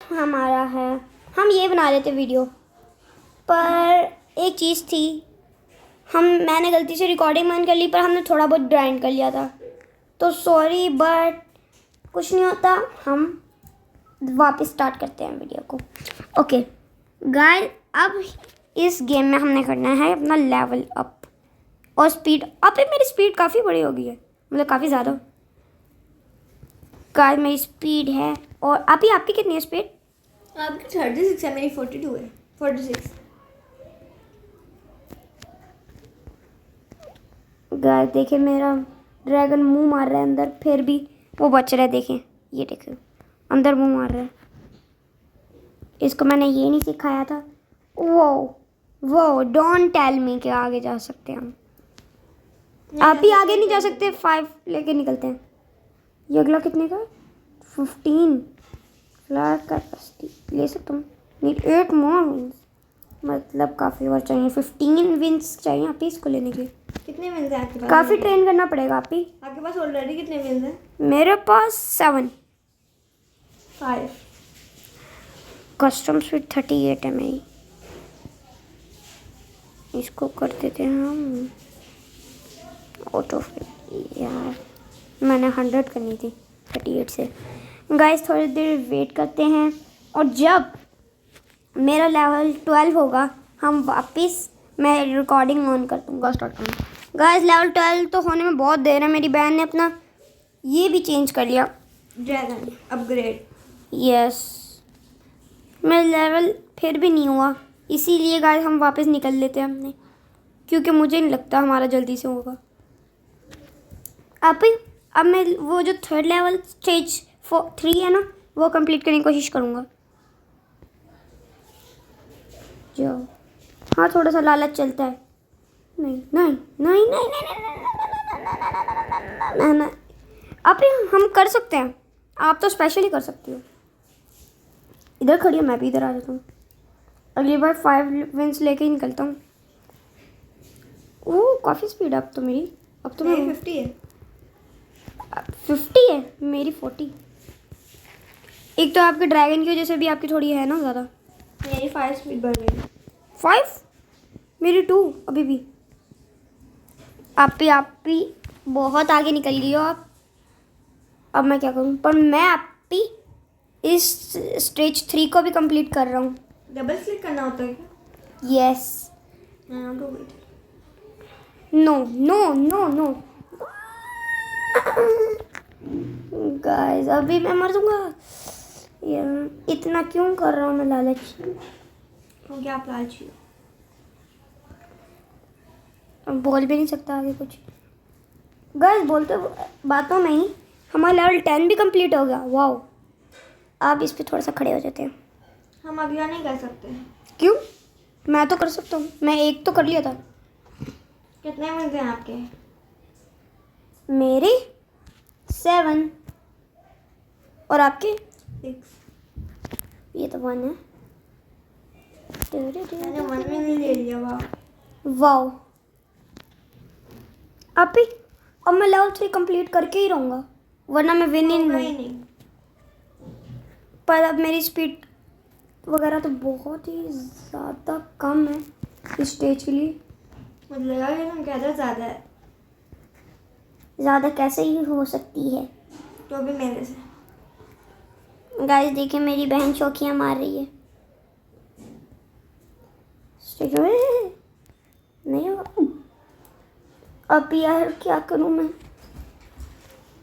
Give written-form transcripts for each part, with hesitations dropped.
हमारा है, हम ये बना रहे थे वीडियो, पर एक चीज़ थी, मैंने गलती से रिकॉर्डिंग बंद कर ली, पर हमने थोड़ा बहुत ग्राइंड कर लिया था, तो सॉरी, बट कुछ नहीं होता। हम वापस स्टार्ट करते हैं वीडियो को। ओके गाइस, अब इस गेम में हमने करना है अपना लेवल अप और स्पीड अप। मेरी स्पीड काफ़ी बड़ी हो गई है, मतलब काफ़ी ज़्यादा। गाइस मेरी स्पीड है, और आपकी कितनी है स्पीड? आपकी 36 है, मेरी 42 है, 46। गाइस देखिए, मेरा ड्रैगन मुंह मार रहा है अंदर, फिर भी वो बच रहा है। देखें, ये देखें, अंदर मुंह मार रहा है। इसको मैंने ये नहीं सिखाया था। वो डोंट टेल मी कि आगे जा सकते हैं हम। आप भी आगे नहीं जा सकते। 5 लेके निकलते हैं। ये अगला कितने का? 15 फ्लैट कैपेसिटी ले सकता हूँ। नीड 8 मोर विंस, मतलब काफ़ी और चाहिए। 15 विंस चाहिए आप ही इसको लेने के लिए। कितने विंस हैं आपके पास? काफ़ी ट्रेन करना पड़ेगा आप ही। आपके पास ऑलरेडी कितने विंस हैं? मेरे पास 7। 5। कस्टम स्पीड 38 है मेरी। इसको कर देते हैं हम ऑटो। यार मैंने 100 करनी थी 38 से। गाइस थोड़ी देर वेट करते हैं, और जब मेरा लेवल 12 होगा हम वापस, मैं रिकॉर्डिंग ऑन कर दूँगा, स्टार्ट करूँगा। गाइस लेवल 12 तो होने में बहुत देर है। मेरी बहन ने अपना ये भी चेंज कर लिया, ड्रैगन अपग्रेड। यस। मेरा लेवल फिर भी नहीं हुआ, इसीलिए गाइस हम वापस निकल लेते हैं हमने, क्योंकि मुझे नहीं लगता हमारा जल्दी से होगा। अब मैं वो जो 3rd लेवल स्टेज 3 है ना, वो कंप्लीट करने की कोशिश करूँगा। जो हाँ, थोड़ा सा लालच चलता है। नहीं नहीं नहीं नहीं नहीं नहीं, अब हम कर सकते हैं। आप तो स्पेशली कर सकती हो। इधर खड़ी है, मैं भी इधर आ जाता हूँ। अगली बार 5 विंस लेके ही निकलता हूँ। ओह काफ़ी स्पीड अब तो मेरी। अब तो मेरी 50 है। 50 है, मेरी 40। एक तो आपके ड्रैगन की वजह से भी आपकी थोड़ी है ना ज़्यादा। मेरी 5 स्पीड बढ़ गई। 5, मेरी 2 अभी भी। आप भी बहुत आगे निकल गई हो आप। अब मैं क्या करूँ, पर मैं आप भी इस स्टेज 3 को भी कंप्लीट कर रहा हूँ। डबल क्लिक करना होता है क्या? Yes. No no no no guys, अभी मैं मर दूंगा यार। इतना क्यों कर रहा हूँ मैं लालच? क्योंकि आप लालची हो। अब बोल भी नहीं सकता आगे कुछ। गाइस बोलते बातों में ही हमारा लेवल 10 भी कंप्लीट हो गया। वाओ, आप इस पे थोड़ा सा खड़े हो जाते हैं। हम अगला नहीं कर सकते। क्यों? मैं तो कर सकता हूँ, मैं एक तो कर लिया था। कितने विंस हैं आपके? मेरे 7 और आपके 6। ये तो 1 है। मैंने 1 विंस ले लिया। वाह। वाओ, अब मैं लेवल 3 कंप्लीट करके ही रहूँगा, वरना मैं विन ही नहीं। पर अब मेरी स्पीड वगैरह तो बहुत ही ज़्यादा कम है इस स्टेज के लिए। मुझे लगा कि तुम कहते ज़्यादा है। ज़्यादा कैसे ही हो सकती है? तो भी मेरे से। गाइस देखिए, मेरी बहन चौकियाँ मार रही है। स्टेज में नहीं होगा। अब यार क्या करूँ मैं?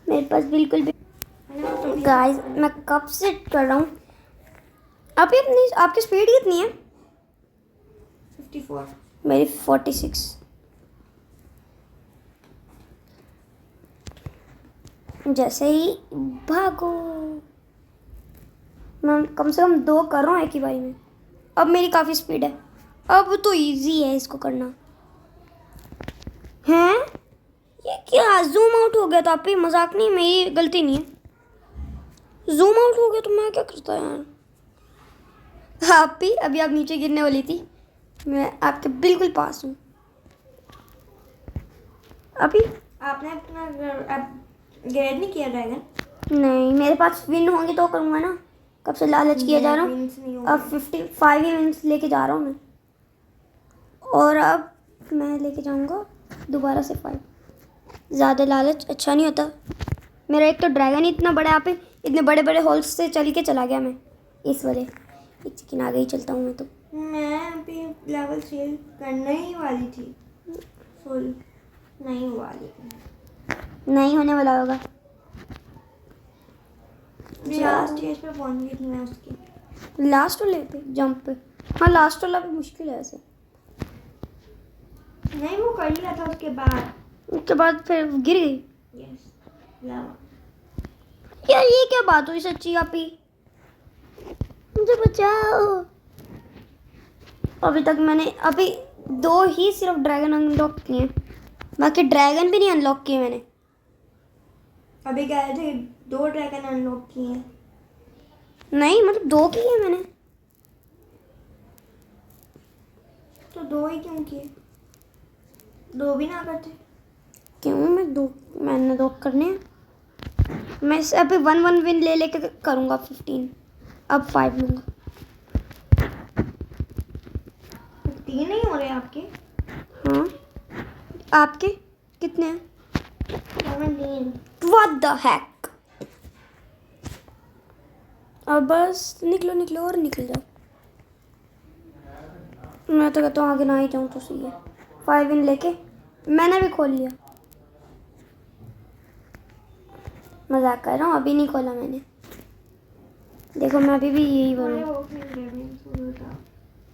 मेरे पास बिल्कुल भी। गाइस मैं कब से कर रहा हूँ। आपकी स्पीड कितनी है? 54। मेरी 46। जैसे ही भागो, मैं कम से कम 2 कर रहा हूँ एक ही बारी में। अब मेरी काफ़ी स्पीड है, अब तो इजी है इसको करना। हैं ये क्या जूम आउट हो गया था? आप ही मजाक नहीं, मेरी गलती नहीं है। जूम आउट हो गया तो मैं क्या करता यार? आप ही अभी आप नीचे गिरने वाली थी, मैं आपके बिल्कुल पास हूँ। अभी आपने अपना ग्रेड नहीं किया ड्रैगन? नहीं, मेरे पास विन होंगे तो करूँगा ना। कब से लालच किया जा रहा हूँ। Wins नहीं अब 55 ही विंस लेके जा रहा हूँ मैं, और अब मैं लेके जाऊँगा दोबारा से 5। ज़्यादा लालच अच्छा नहीं होता। मेरा एक तो ड्रैगन ही इतना बड़ा, यहाँ पे इतने बड़े बड़े होल्स से चल के चला गया मैं इस वाले। एक सेकेंड आगे ही चलता हूँ मैं तो। मैं अभी लेवल 3 करने ही वाली थी, फुल नहीं हुआ लेकिन नहीं होने वाला होगा। लास्ट स्टेज पे पहुंच गई थी मैं उसकी। लास्ट वाले पे जंप पे, हाँ लास्ट वाला भी मुश्किल है ऐसे। नहीं वो कर लिया था उसके बाद। उसके बाद फिर गिर गई। यस लावा। यार ये क्या बात हुई सच्ची आपी, मुझे बचाओ। अभी अभी 2 ही सिर्फ ड्रैगन अनलॉक किए हैं, बाकी ड्रैगन भी नहीं अनलॉक किए मैंने। अभी गए थे 2 ड्रैगन अनलॉक किए हैं। नहीं मतलब 2 किए मैंने। तो 2 ही क्यों किए, 2 भी ना करते। क्यों मैंने 2 करने हैं। मैं अभी 1 विन ले लेके करूँगा 15, अब 5 लूँगा। 15 नहीं हो रहे आपके। हाँ आपके कितने हैं? 17। What the heck? अब बस निकलो और निकल जाओ। मैं तो कहता हूँ आगे ना ही जाऊँ तो सही है। 5 विन लेके मैंने भी खोल लिया। मजाक कर रहा हूँ, अभी नहीं खोला मैंने। देखो मैं अभी भी यही बोलूँ।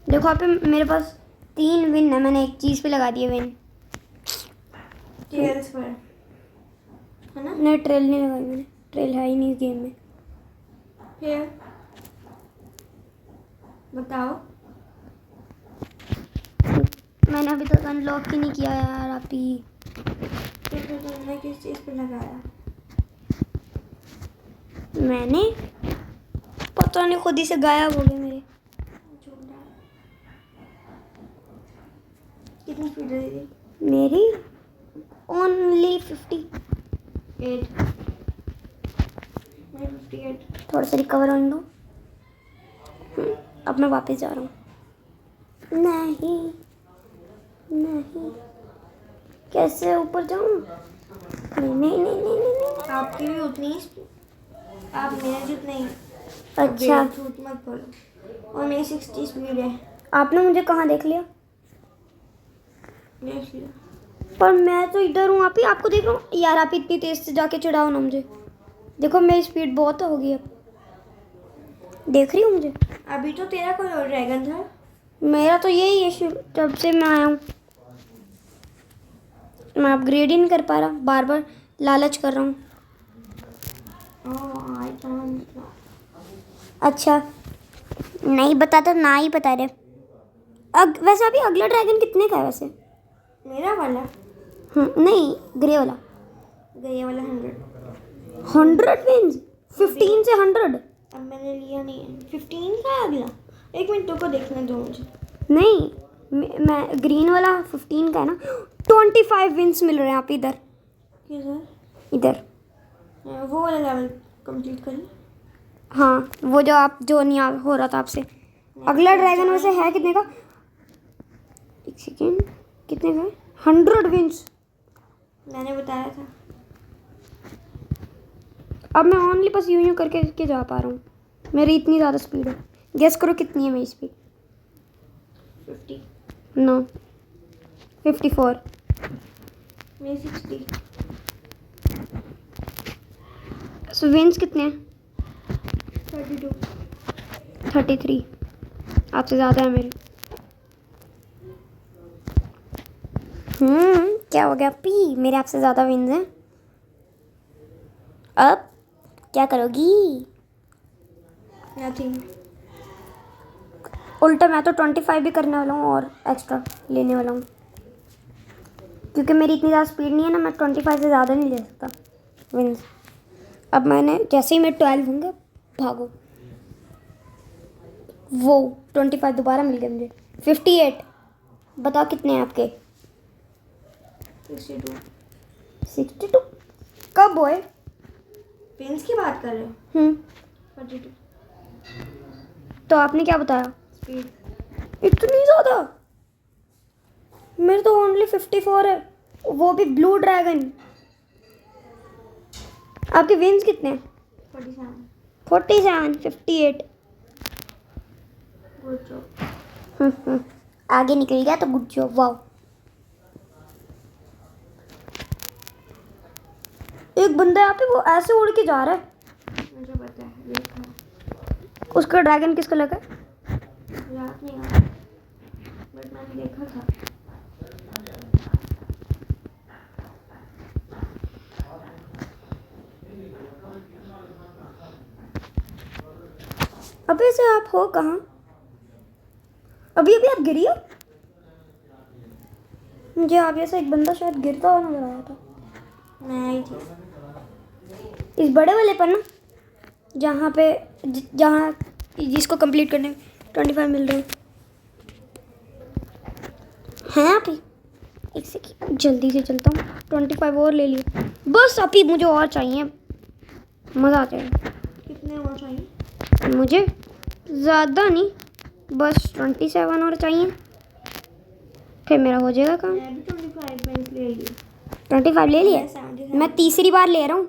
देखो आप मेरे पास 3 विन है, मैंने एक चीज़ पे लगा दिया विन। टेल्स पर है ना। नहीं ट्रेल नहीं लगाई मैंने, ट्रेल है ही नहीं इस गेम में। फिर बताओ। मैंने अभी तक अनलॉक ही नहीं किया यार आप ही। फिर तुमने किस चीज़ पे लगाया। मैंने पता नहीं खुद ही से गायब हो गए मेरे। कितनी स्पीड है दीदी। मेरी ओनली 58। 8 मैं 58। थोड़ा सा रिकवर होने दो। अब मैं वापस जा रहा हूँ। नहीं कैसे ऊपर जाऊँ? नहीं। आपकी भी उतनी ही आप मेरे जितने ही। अच्छा झूठ मत बोलो। और मेरी 60 स्पीड है। आपने मुझे कहाँ देख लिया? देख लिया। पर मैं तो इधर हूँ आप ही, आपको देख रहा हूँ यार। आप इतनी तेज से जाके चिढ़ाओ ना मुझे। देखो मेरी स्पीड बहुत हो गई अब, देख रही हूँ मुझे। अभी तो तेरा कोई और ड्रैगन था। मेरा तो यही है जब से मैं आया हूँ। मैं अपग्रेड ही नहीं कर पा रहा, बार बार लालच कर रहा हूँ। अच्छा नहीं बता तो ना ही बता रहे। वैसे अभी अगला ड्रैगन कितने का है वैसे? मेरा वाला नहीं ग्रे वाला। गया वाला 100 विंस 15 से 100। अब मैंने लिया नहीं है। 15 का है अगला। एक मिनट तो को देखने दो मुझे। नहीं मैं ग्रीन वाला 15 का है ना। 25 विंस मिल रहे हैं आप इधर किधर वो वाला लेवल कंप्लीट कर लिया। हाँ वो जो नहीं हो रहा था आपसे। अगला ड्रैगन वैसे है कितने का? एक सेकेंड, कितने का है? 100 विंस मैंने बताया था। अब मैं ओनली बस यूं करके जा पा रहा हूँ। मेरी इतनी ज़्यादा स्पीड है। गेस करो कितनी है मेरी स्पीड? 50। नो 54। मेरी 60। सो विंस कितने हैं? 32। 33। आपसे ज़्यादा है मेरे। क्या हो गया पी? मेरे आपसे ज़्यादा विंस हैं। अब क्या करोगी? नथिंग। उल्टा मैं तो 25 भी करने वाला हूँ और एक्स्ट्रा लेने वाला हूँ, क्योंकि मेरी इतनी ज़्यादा स्पीड नहीं है ना। मैं 25 से ज़्यादा नहीं ले सकता विंस। अब मैंने जैसे ही मैं 12 होंगे भागो। वो 25 दोबारा मिल गए मुझे। 58। बताओ कितने हैं आपके? 62। 62 कब हुए? पिंस की बात कर रहे हो? 42। तो आपने क्या बताया? स्पीड इतनी ज़्यादा? मेरे तो ओनली 54 है, वो भी ब्लू ड्रैगन। आपके विंस कितने हैं? 47। 47, 58। Good job. आगे निकल गया तो गुड जॉब, वाओ। एक बंदा यहाँ पे वो ऐसे उड़ के जा रहा है। मुझे पता है, देखा है। उसका ड्रैगन किस कलर का है? याद नहीं आ रहा, बट मैंने देखा था। अबे से आप हो कहाँ? अभी अभी आप गिरी हो? मुझे आप जैसा एक बंदा शायद गिरता हुआ नजर आया था। मैं आई थी इस बड़े वाले पर ना, जहाँ पे जहाँ जिसको कंप्लीट करने में 25 मिल रहे हैं आप ही। एक सेकंड, जल्दी से चलता हूँ। 25 और ले लिए बस। अभी मुझे और चाहिए, मज़ा आ जाएगा। कितने और चाहिए? मुझे ज़्यादा नहीं, बस 27 और चाहिए, फिर मेरा हो जाएगा काम। मैं भी 25 पेंस ले ली। 25 ले लिए? मैं 77 मैं तीसरी बार ले रहा हूँ,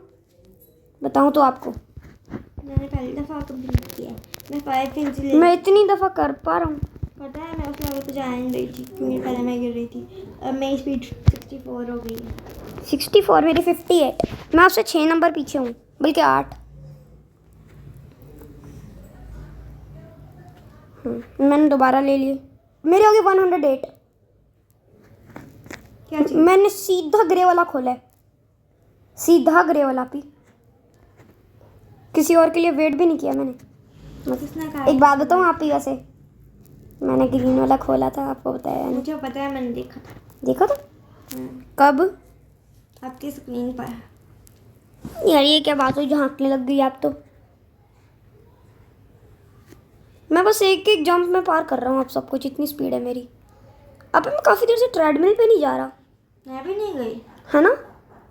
बताऊँ तो आपको। मैंने पहली दफ़ा कंप्लीट किया। मैं 5 पेंस ले मैं इतनी दफ़ा कर पा रहा हूँ। पता है, मैं उस लेवल पे जा नहीं रही थी क्योंकि पहले मैं गिर रही थी। अब मेरी स्पीड 64 हो गई है। 64, मेरी 58। मैं आपसे 6 नंबर पीछे हूँ, बल्कि 8। मैंने दोबारा ले लिए, मेरे हो गए 108। क्या चीज़? मैंने सीधा ग्रे वाला खोला है, सीधा ग्रे वाला भी। किसी और के लिए वेट भी नहीं किया मैंने। किसने कहा? एक बात बताऊँ आप ही, वैसे मैंने ग्रीन वाला खोला था, आपको बताया नहीं। मुझे पता है, मैंने देखा था। देखा था? कब? आपकी स्क्रीन पर। यार ये क्या बात हुई, झांकने लग गई आप तो। मैं बस एक एक जंप में पार कर रहा हूँ आप सबको, जितनी स्पीड है मेरी। अब मैं काफ़ी देर से ट्रेडमिल पे नहीं जा रहा, मैं भी नहीं गई। है ना?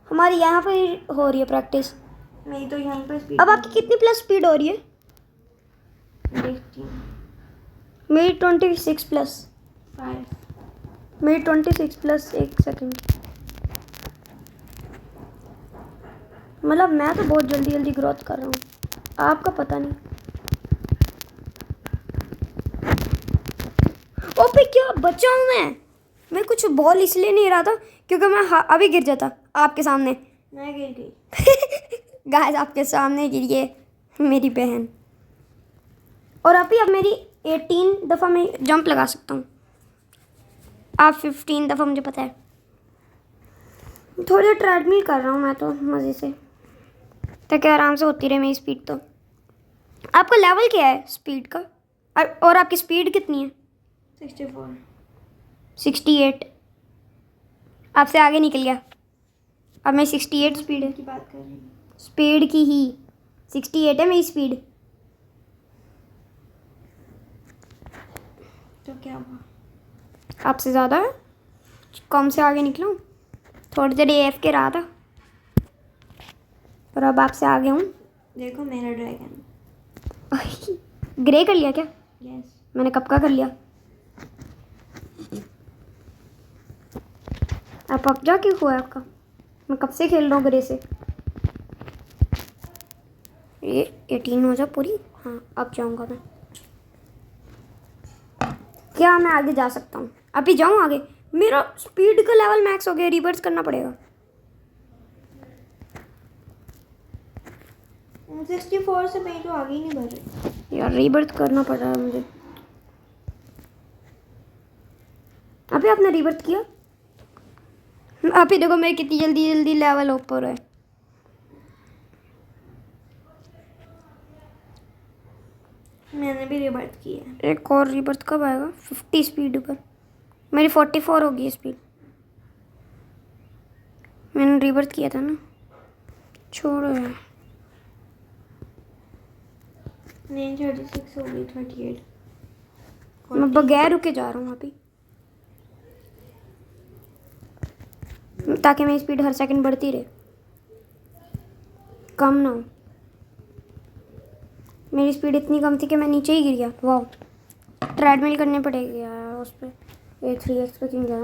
हमारी यहाँ पे हो रही है प्रैक्टिस। मेरी तो यहीं पर स्पीड। अब आपकी कितनी प्लस स्पीड हो रही है? देखती हूँ। मेरी 26 प्लस। 5। मेरी 26 प्लस। एक सेकंड, मतलब मैं तो बहुत जल्दी जल्दी ग्रोथ कर रहा हूँ, आपका पता नहीं। ओपे क्या बचा हूँ मैं कुछ बॉल इसलिए नहीं रहा था क्योंकि मैं अभी गिर जाता आपके सामने। मैं गिर गई। गाइस आपके सामने गिरी है मेरी बहन। और अभी अब मेरी 18 दफ़ा मैं जंप लगा सकता हूँ, आप 15 दफ़ा, मुझे पता है। थोड़ी ट्रेडमिल कर रहा हूँ मैं तो मज़े से, ताकि आराम से होती रहे मेरी स्पीड। तो आपका लेवल क्या है स्पीड का? और आपकी स्पीड कितनी है? 64। 68। आपसे आगे निकल गया। अब मैं 68 स्पीड है, की बात कर रही हूँ। स्पीड की ही 68 है मेरी स्पीड। तो क्या हुआ? आपसे ज़्यादा है, कम से आगे निकला हूँ। थोड़ी देर AF के रहा था और अब आपसे आगे हूँ। देखो मेरा ड्रैगन। ग्रे कर लिया क्या? यस। मैंने कब का कर लिया। आप अब जा क्यों हुआ है आपका? मैं कब से खेल रहा हूँ ग्रे से। ये 18 हो जा पूरी। हाँ अब जाऊँगा मैं। क्या मैं आगे जा सकता हूँ? अभी जाऊँ आगे? मेरा स्पीड का लेवल मैक्स हो गया, रिवर्स करना पड़ेगा। 64 से मैं तो आगे ही नहीं बढ़ रही यार रीबर्थ करना पड़ रहा है मुझे। अभी आपने रीबर्थ किया? अभी देखो मेरे कितनी जल्दी जल्दी लेवल ऊपर है। मैंने भी रिबर्थ किया। एक और रीबर्थ कब आएगा? 50 स्पीड पर। मेरी 44 होगी स्पीड। मैंने रीबर्थ किया था ना, छोड़ो यार। नहीं 36 हो गई, 38। मैं बगैर रुके जा रहा हूँ अभी, ताकि मेरी स्पीड हर सेकंड बढ़ती रहे, कम ना हो। मेरी स्पीड इतनी कम थी कि मैं नीचे ही गिर गया। वाह, ट्रेडमिल करने पड़ेगी यार उस पर। 3x पे क्यों गया?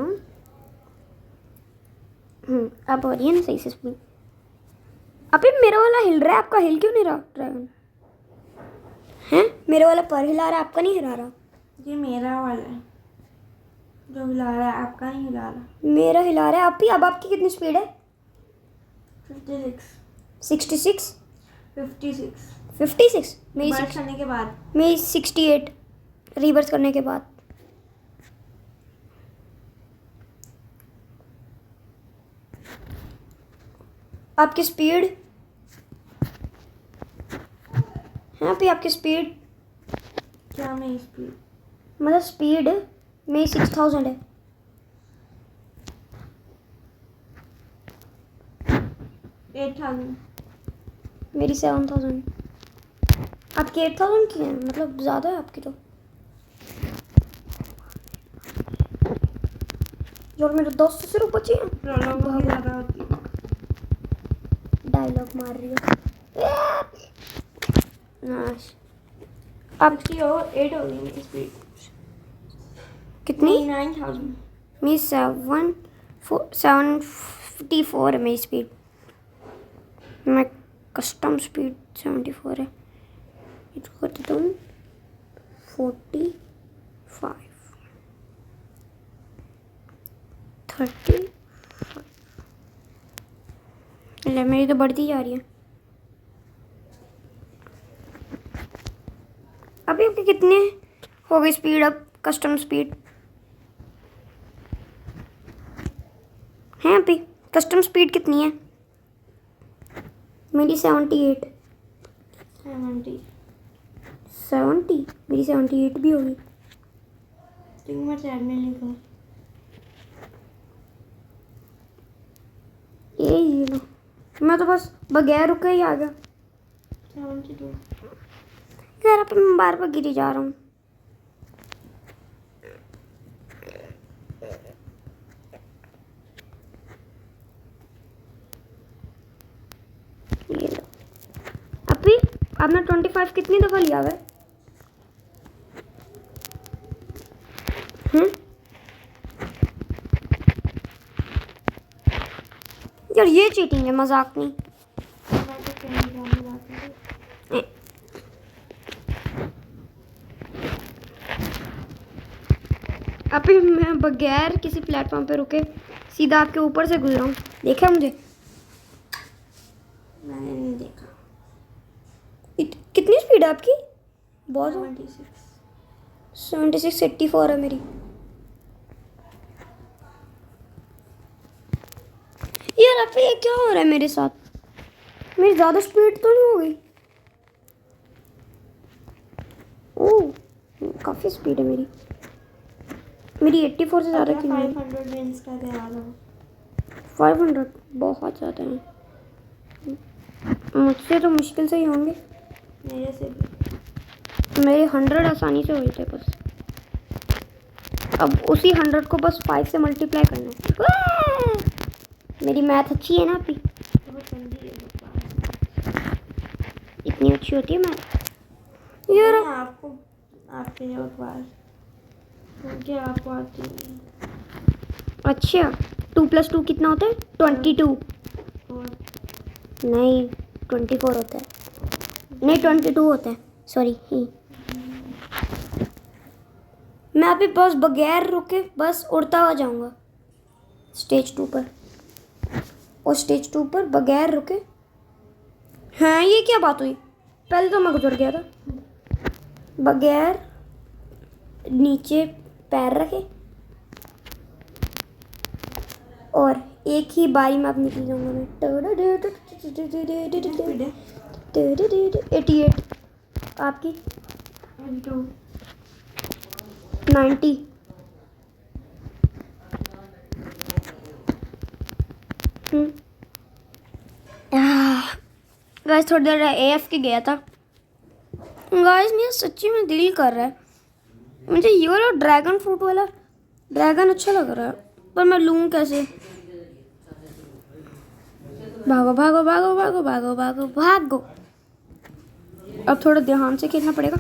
अब हो रही है ना सही से स्पीड। अभी मेरा वाला हिल रहा है, आपका हिल क्यों नहीं रहा ड्रैगन? हैं, मेरे वाला पर हिला रहा है, आपका नहीं हिला रहा। ये मेरा वाला है जो हिला रहा है, आपका नहीं हिला रहा। मेरा हिला रहा है। आप ही, अब आपकी कितनी स्पीड है? 56 66 56 56 मेरी बर्स्ट करने के बाद। मेरी 68 रिवर्स करने के बाद। आपकी स्पीड है अभी, आपकी स्पीड क्या मेरी स्पीड? मतलब स्पीड मेरी 6000 है। 8000। मेरी 7000। आपकी 8000 की है, मतलब ज़्यादा है आपकी तो। जो मेरे दोस्त से रुक बची हैं। प्रोलॉग में ज़्यादा होती है। डायलॉग मार रही हो। नाश। आप 68 हो गई मेरी स्पीड। कितनी? 9000। मेरी 754 है मेरी स्पीड। मैं कस्टम स्पीड 74 है। इसको करते तुम 45 35। ले, मेरी तो बढ़ती जा रही है। अभी आपके कितने हो गई स्पीड अब, कस्टम स्पीड है अभी? कस्टम स्पीड कितनी है? मेरी 78। 70 मेरी 78 भी होगी। तो मैं ट्रेडमिल नहीं कर। ये लो, मैं तो बस बगैर रुके ही आ गया। 72। यार अब मैं बार बार गिरी जा रहा हूँ। ये लो, अभी आपने 25 कितनी दफ़ा लिया हुआ है? यार ये चीटिंग है, मजाक नहीं। मैं तो कहीं जाने जाती हूँ। अभी मैं बगैर किसी प्लेटफॉर्म पे रुके सीधा आपके ऊपर से गुजरा हूँ। देखा मुझे? मैंने नहीं देखा। कितनी स्पीड है आपकी? बहुत 76। 76 84 है मेरी। यार अब ये क्या हो रहा है मेरे साथ? मेरी ज़्यादा स्पीड तो नहीं हो गई? ओह, काफ़ी स्पीड है मेरी। मेरी 84 से ज़्यादा क्यों है? 500 विंस का तैयार हो। 500 बहुत ज़्यादा है। मुझसे तो मुश्किल से ही होंगे। मेरे से भी। मेरे 100 आसानी से हुए थे बस। अब उसी 100 को बस 5 से मल्टीप्लाई करना है। वाह! मेरी मैथ अच्छी है ना अभी? बहुत गंदी है बकवास। इतनी अच्छी होती है मैथ यार। नहीं, आपको आपके लिए बकवास क्योंकि आपको आती नहीं है। अच्छा, 2 + 2 कितना होता है? 22। और नहीं, 24 होता है। नहीं, 22 होता है, सॉरी। मैं अभी बस बगैर रुके बस उड़ता हुआ जाऊंगा स्टेज 2 पर। और स्टेज 2 पर बगैर रुके। हाँ, ये क्या बात हुई? पहले तो मैं गुजर गया था। बगैर नीचे पैर रखे और एक ही बारी में अब निकल जाऊंगा मैं। 88। आपकी 90। गाइस थोड़ी देर AF के गया था। गाइस मेरा सच्ची में दिल कर रहा है, मुझे ये वाला ड्रैगन फ्रूट वाला ड्रैगन अच्छा लग रहा है, पर मैं लूँ कैसे? भागो भागो भागो भागो भागो भागो भागो। अब थोड़ा ध्यान से खेलना पड़ेगा।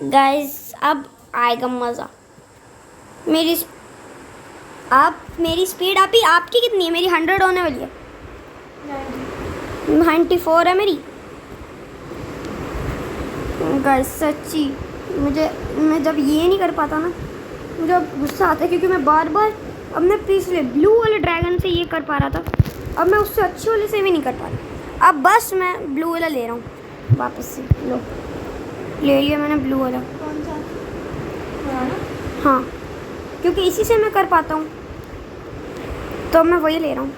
गाइस अब आएगा मज़ा। मेरी स्पीड आपकी कितनी है? मेरी 100 होने वाली है। 94 है मेरी। गाइस सच्ची मैं जब ये नहीं कर पाता ना, मुझे गुस्सा आता है, क्योंकि मैं बार बार अपने पिछले ब्लू वाले ड्रैगन से ये कर पा रहा था, अब मैं उससे अच्छे वाले से भी नहीं कर पा रहा। अब बस मैं ब्लू वाला ले रहा हूँ वापस से। लो ले लिया मैंने ब्लू वाला। कौन सा? हाँ, क्योंकि इसी से मैं कर पाता हूँ, तो मैं वही ले रहा हूँ।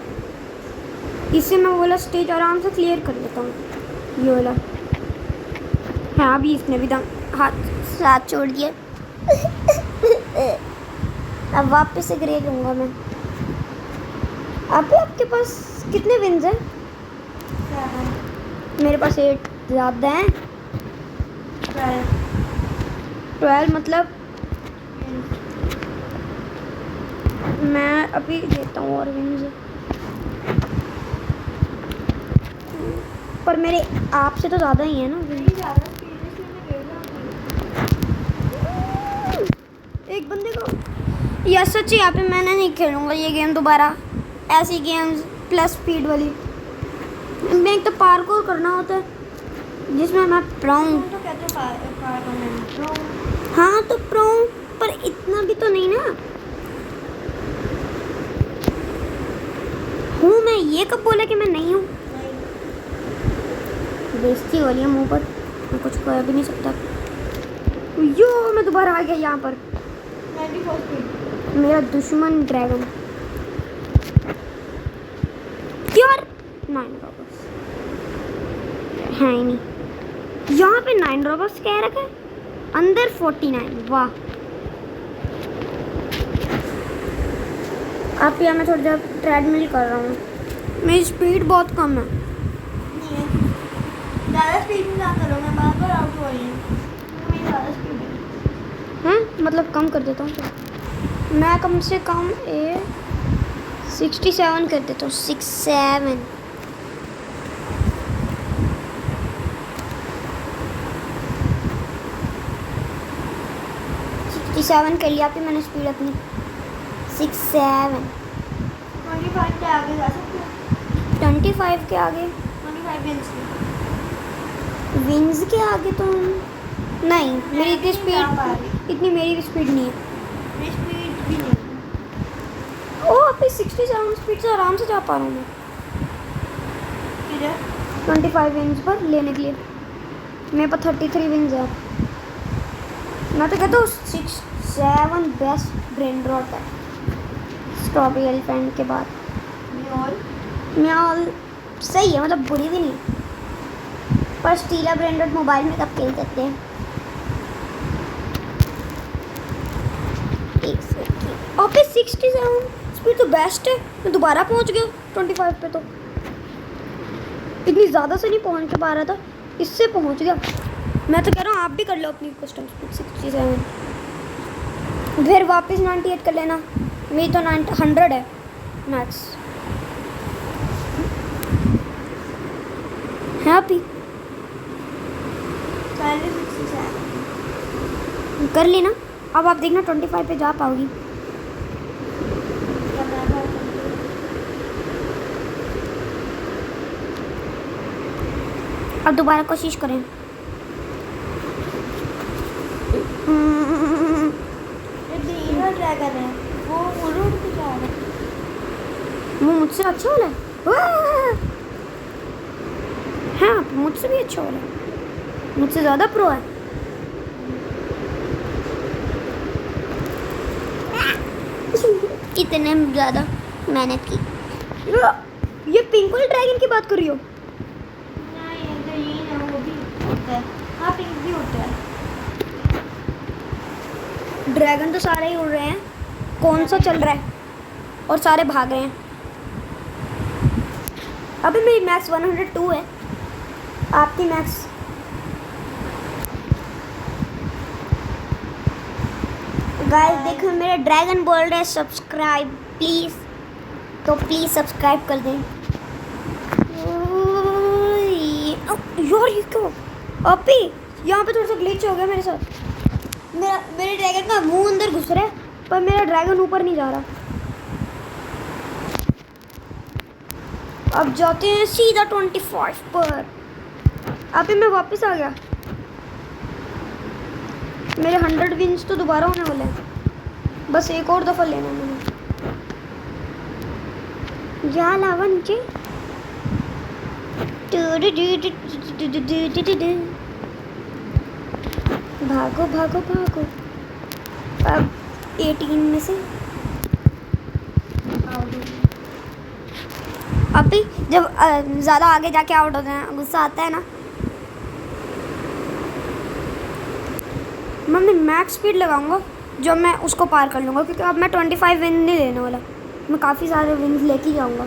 इससे मैं वो वाला स्टेज आराम से क्लियर कर लेता हूँ। ये वाला। हाँ, अभी इसने भी साथ छोड़ दिया। अब वापस से ग्रे लूँगा मैं। आपके पास कितने विंस हैं? 7। मेरे पास 8 ज़्यादा हैं। 12 मतलब मैं अभी देता हूँ और विंस, पर मेरे आपसे तो ज़्यादा ही है ना। एक बंदे को या सच्ची यहाँ पे मैंने नहीं खेलूँगा ये गेम दोबारा। ऐसी गेम्स प्लस स्पीड वाली में एक तो पार्कोर करना होता है जिसमें मैं प्रो हूँ। तो कहते हैं हाँ तो प्रो, पर इतना भी तो नहीं ना हूँ मैं। ये कब बोला कि मैं नहीं हूँ? बेइज्जती हो रही है मुँह पर, मैं कुछ कह भी नहीं सकता। यो मैं दोबारा आ गया यहाँ पर। मेरा दुश्मन ड्रैगन यार 9 रॉबर्स है ही नहीं। यहाँ पे 9 रॉबर्स कह रखा है, अंदर 49। वाह। आप यहाँ मैं थोड़ी देर ट्रेडमिल कर रहा हूँ। मेरी स्पीड बहुत कम है। ज़्यादा स्पीड में ना करो, मैं बार आउट हो रही हूँ। मेरी ज़्यादा स्पीड हैं मतलब कम कर देता हूँ तो मैं कम से कम 67 कर देता हूँ। 67 67 कर लिया मैंने स्पीड अपनी। 67 25 के आगे जा सकते हो। 25 के आगे 25 विंग्स के आगे तो नहीं। मेरी इतनी स्पीड, इतनी मेरी स्पीड नहीं है। मेरी स्पीड भी नहीं। ओ अभी 67 स्पीड से आराम से जा पा रहा हूँ मैं किधर? 25 विंग्स पर लेने के लिए। मेरे पास 33 विंग्स है। मैं तो कहता हूँ 6-7 बेस्ट ब्रेन रॉट है स्ट्रॉबेरी एलिफेंट के बाद। म्याल सही है, मतलब बुरी भी नहीं, पर स्टीला ब्रेन रॉट मोबाइल में कब खेल सकते हैं। ओके 67 स्पीड तो बेस्ट है। मैं दोबारा पहुंच गया 25 पे। तो इतनी ज़्यादा से नहीं पहुंच पा रहा था, इससे पहुंच गया। मैं तो कह रहा हूँ आप भी कर लो अपनी कस्टम स्पीड 67, फिर वापस 98 कर लेना। मेरी तो 100 है मैक्स है अभी। पहले 67 कर ली ना। अब आप देखना 25 पे जा पाओगी। अब दोबारा कोशिश करें। ड्रैगन है वो उड़ के जा रहा है। वो मुझसे अच्छा वाला है। हाँ मुझसे भी अच्छा वाला है, मुझसे ज़्यादा प्रो है। इतने ज़्यादा मेहनत की। ये पिंक वाले ड्रैगन की बात कर रही हो? नहीं तो ये ना वो भी होता है। हाँ पिंक भी होता है। ड्रैगन तो सारे ही उड़ रहे हैं, कौन सा चल रहा है और सारे भाग रहे हैं। अभी मेरी मैक्स 102 है, आपकी मैक्स गाइस देखो मेरा ड्रैगन बोल रहा है सब्सक्राइब प्लीज़, तो प्लीज़ सब्सक्राइब कर दें। यार ये क्यों अपी, यहाँ पे थोड़ा सा ग्लिच हो गया मेरे साथ। मेरे ड्रैगन का मुंह अंदर घुस रहा है पर मेरा ड्रैगन ऊपर नहीं जा रहा। अब जाते हैं सीधा 25 पर। अभी मैं वापस आ गया। मेरे 100 विन्स तो दोबारा होने वाले हैं, बस एक और दफ़ा लेना है मैंने। जा लावा नीचे। भागो भागो भागो। अब 18 में से अभी जब ज़्यादा आगे जाके आउट होते हैं गुस्सा आता है ना। मैं मैक्स स्पीड लगाऊंगा जब मैं उसको पार कर लूँगा, क्योंकि अब मैं 25 विन नहीं लेने वाला, मैं काफ़ी सारे विन्स लेके जाऊँगा।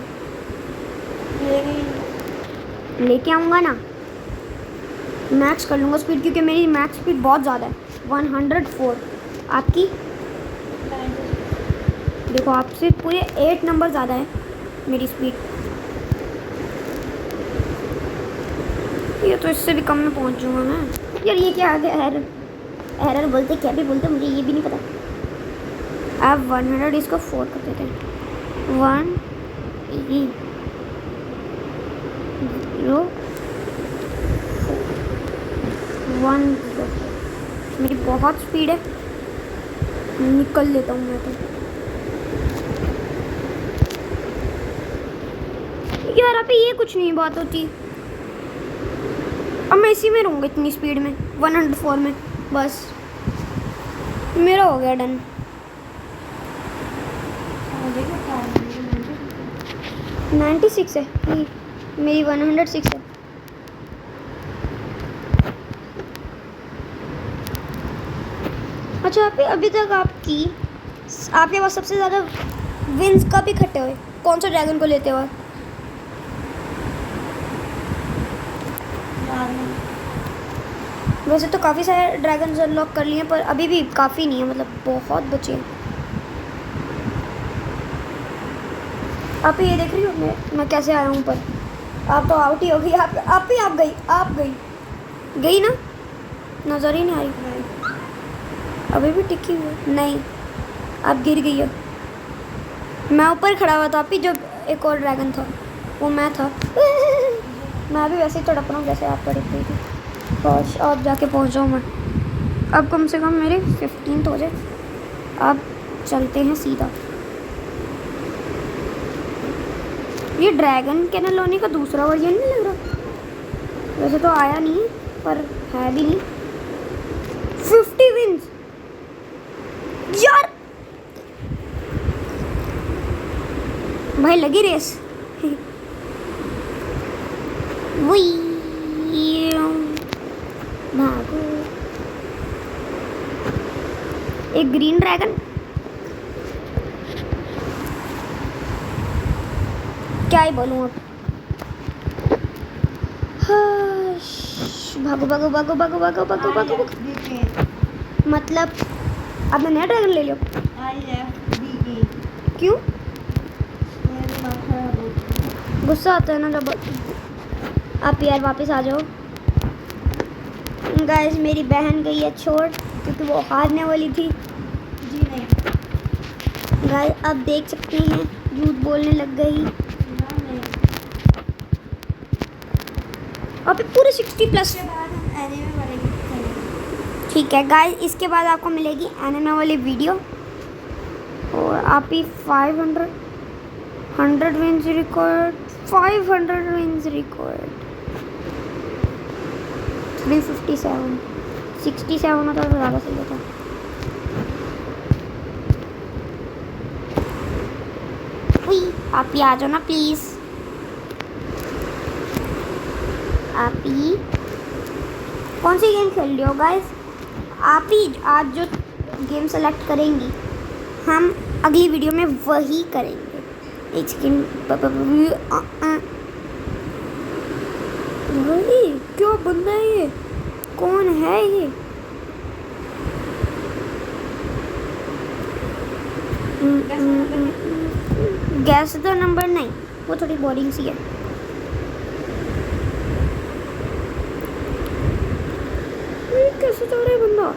लेके आऊँगा ना, मैक्स कर लूँगा स्पीड, क्योंकि मेरी मैक्स स्पीड बहुत ज़्यादा है 104। आपकी देखो आपसे पूरे 8 नंबर ज़्यादा है मेरी स्पीड। ये तो इससे भी कम में पहुँच जाऊँगा मैं। यार ये क्या आ गया, एरर बोलते क्या भी बोलते, मुझे ये भी नहीं पता। अब 100 इसको 4 कर देते हैं। 1 0 1 0। मेरी बहुत स्पीड है, निकल लेता हूँ मैं तो। यार अभी ये कुछ नहीं बात होती। अब मैं इसी में रहूँगा इतनी स्पीड में 104 में, बस मेरा हो गया डन। 96 है मेरी 106 है। अच्छा अभी तक आपके पास सबसे ज़्यादा विन्स कब इकट्ठे हुए, कौन सा ड्रैगन को लेते हुए? वैसे तो काफ़ी सारे ड्रैगन अनलॉक कर लिए पर अभी भी काफ़ी नहीं है, मतलब बहुत बचे हैं। आप ये देख रही हो मैं कैसे आया हूँ पर। आप तो आउट ही हो गई। आप गई ना, नज़र ही नहीं आ रही। अभी भी टिकी हुई है। नहीं, आप गिर गई हो। मैं ऊपर खड़ा हुआ था अभी, जब एक और ड्रैगन था वो मैं था। मैं भी वैसे ही तड़प रहा हूँ जैसे आप तड़प रही थी। बस अब जाके पहुँच जाऊँ मैं। अब कम से कम मेरे 15 हो जाए। अब चलते हैं सीधा। ये ड्रैगन कैनलोनी का दूसरा वर्जन नहीं लग रहा? वैसे तो आया नहीं पर है भी नहीं। 50 विन्स यार, भाई लगी रेस। वही भागो। एक ग्रीन ड्रैगन, क्या ही बोलूं अब। भागो भागो भागो भागो भागो भागो भागो। मतलब अब मैं नया ड्रैगन ले लिया। क्यों? गुस्सा आता है ना जब। आप यार वापस आ जाओ। गाइस मेरी बहन गई है छोड़, क्योंकि वो हारने वाली थी। जी नहीं गाइस अब देख सकते हैं झूठ बोलने लग गई। अब पूरे 60 प्लस के बाद हम एनीमे वाले। ठीक है गाइस, इसके बाद आपको मिलेगी एनिमे वाली वीडियो। और आप ही 500 100 विन्स रिकॉर्ड, 500 विन्स रिकॉर्ड, 357 67 होता तो ज़्यादा सही होता। आप ही आ जाओ ना प्लीज़। आप ही कौन सी गेम खेल रही हो गाइस? आप ही आज जो गेम सेलेक्ट करेंगी हम अगली वीडियो में वही करेंगे। एक सेकेंड। क्या बंदा है ये? कौन है ये? गैस द नंबर नहीं, वो थोड़ी बोरिंग सी है। जा रहा है बंदा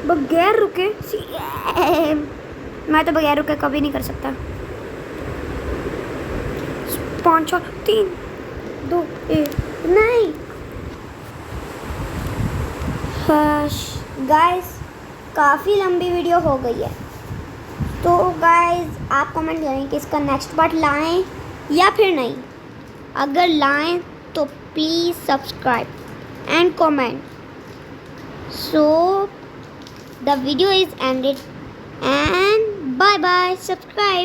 बगैर रुके। मैं तो बगैर रुके कभी नहीं कर सकता। 5 4 3 2 1 नहीं। गाइस काफ़ी लंबी वीडियो हो गई है, तो गाइस आप कमेंट करें कि इसका नेक्स्ट पार्ट लाएं या फिर नहीं। अगर लाएं तो please subscribe and comment. So the video is ended and bye bye. Subscribe.